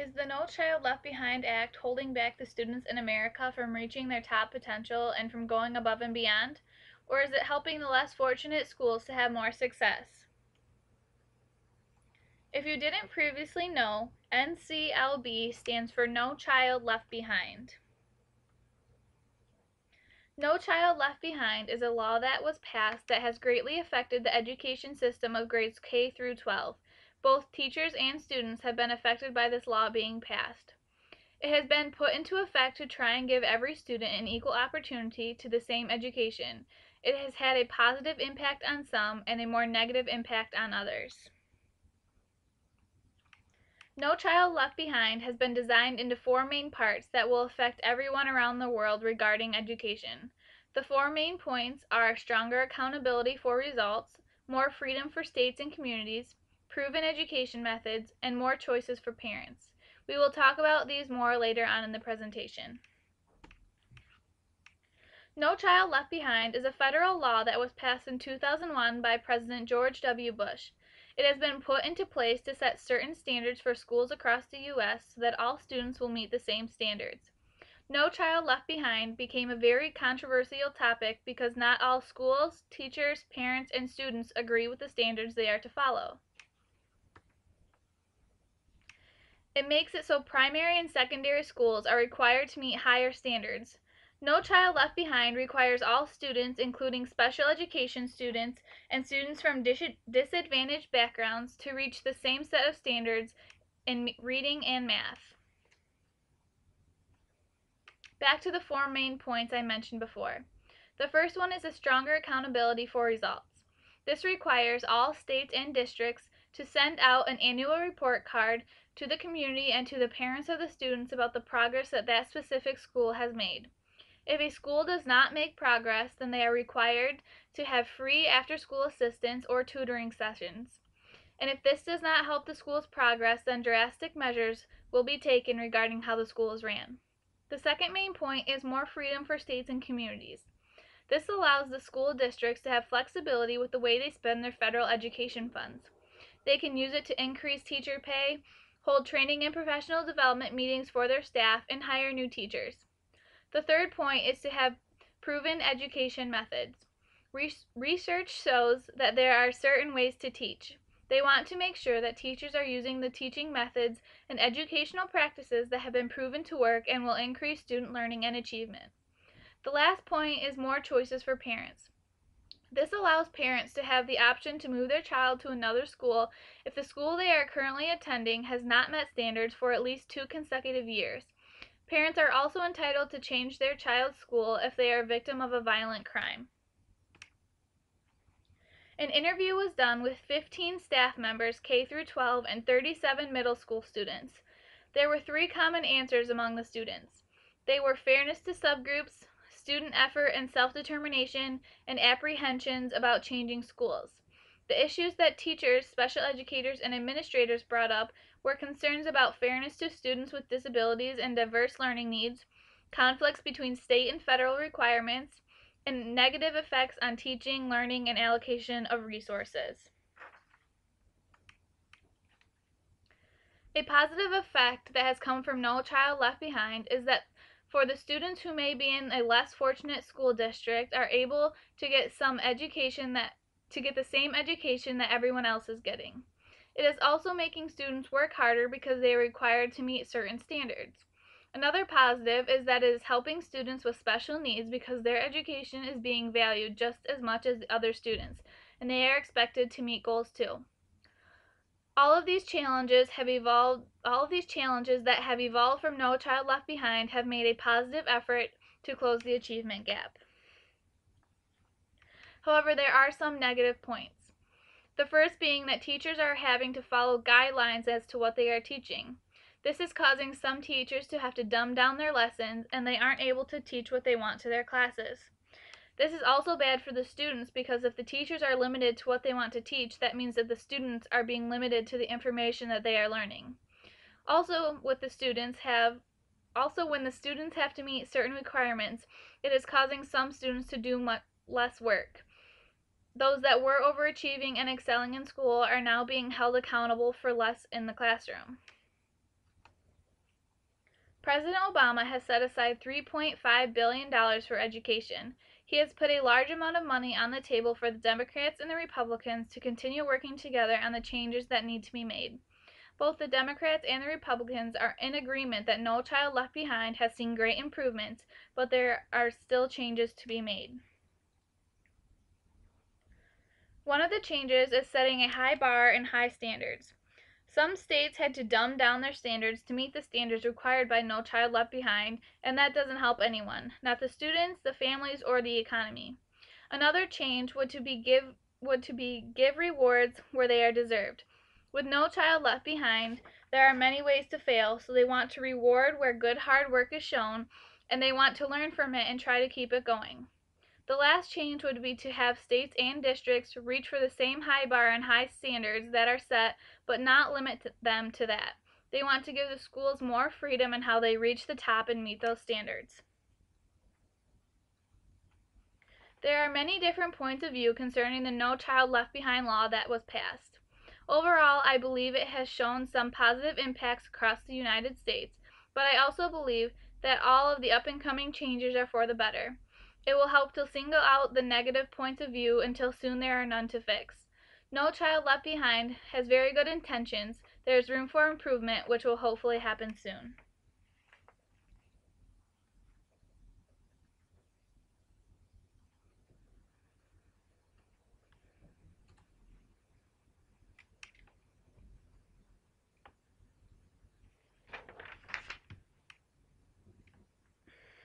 Is the No Child Left Behind Act holding back the students in America from reaching their top potential and from going above and beyond? Or is it helping the less fortunate schools to have more success? If you didn't previously know, NCLB stands for No Child Left Behind. No Child Left Behind is a law that was passed that has greatly affected the education system of grades K through 12. Both teachers and students have been affected by this law being passed. It has been put into effect to try and give every student an equal opportunity to the same education. It has had a positive impact on some and a more negative impact on others. No Child Left Behind has been designed into four main parts that will affect everyone around the world regarding education. The four main points are stronger accountability for results, more freedom for states and communities, proven education methods, and more choices for parents. We will talk about these more later on in the presentation. No Child Left Behind is a federal law that was passed in 2001 by President George W. Bush. It has been put into place to set certain standards for schools across the U.S. so that all students will meet the same standards. No Child Left Behind became a very controversial topic because not all schools, teachers, parents, and students agree with the standards they are to follow. It makes it so primary and secondary schools are required to meet higher standards. No Child Left Behind requires all students, including special education students and students from disadvantaged backgrounds, to reach the same set of standards in reading and math. Back to the four main points I mentioned before. The first one is a stronger accountability for results. This requires all states and districts to send out an annual report card to the community and to the parents of the students about the progress that that specific school has made. If a school does not make progress, then they are required to have free after-school assistance or tutoring sessions. And if this does not help the school's progress, then drastic measures will be taken regarding how the school is ran. The second main point is more freedom for states and communities. This allows the school districts to have flexibility with the way they spend their federal education funds. They can use it to increase teacher pay, hold training and professional development meetings for their staff, and hire new teachers. The third point is to have proven education methods. Research shows that there are certain ways to teach. They want to make sure that teachers are using the teaching methods and educational practices that have been proven to work and will increase student learning and achievement. The last point is more choices for parents. This allows parents to have the option to move their child to another school if the school they are currently attending has not met standards for at least 2 consecutive years. Parents are also entitled to change their child's school if they are a victim of a violent crime. An interview was done with 15 staff members K through 12 and 37 middle school students. There were 3 common answers among the students. They were fairness to subgroups, student effort and self-determination, and apprehensions about changing schools. The issues that teachers, special educators, and administrators brought up were concerns about fairness to students with disabilities and diverse learning needs, conflicts between state and federal requirements, and negative effects on teaching, learning, and allocation of resources. A positive effect that has come from No Child Left Behind is that for the students who may be in a less fortunate school district are able to get the same education that everyone else is getting. It is also making students work harder because they are required to meet certain standards. Another positive is that it is helping students with special needs because their education is being valued just as much as the other students, and they are expected to meet goals too. All of these challenges that have evolved from No Child Left Behind have made a positive effort to close the achievement gap. However, there are some negative points. The first being that teachers are having to follow guidelines as to what they are teaching. This is causing some teachers to have to dumb down their lessons, and they aren't able to teach what they want to their classes. This is also bad for the students because if the teachers are limited to what they want to teach, that means that the students are being limited to the information that they are learning. Also, when the students have to meet certain requirements, it is causing some students to do much less work. Those that were overachieving and excelling in school are now being held accountable for less in the classroom. President Obama has set aside $3.5 billion for education. He has put a large amount of money on the table for the Democrats and the Republicans to continue working together on the changes that need to be made. Both the Democrats and the Republicans are in agreement that No Child Left Behind has seen great improvements, but there are still changes to be made. One of the changes is setting a high bar and high standards. Some states had to dumb down their standards to meet the standards required by No Child Left Behind, and that doesn't help anyone, not the students, the families, or the economy. Another change would to be give rewards where they are deserved. With No Child Left Behind, there are many ways to fail, so they want to reward where good hard work is shown, and they want to learn from it and try to keep it going. The last change would be to have states and districts reach for the same high bar and high standards that are set, but not limit them to that. They want to give the schools more freedom in how they reach the top and meet those standards. There are many different points of view concerning the No Child Left Behind law that was passed. Overall, I believe it has shown some positive impacts across the United States, but I also believe that all of the up-and-coming changes are for the better. It will help to single out the negative points of view until soon there are none to fix. No Child Left Behind has very good intentions. There is room for improvement, which will hopefully happen soon.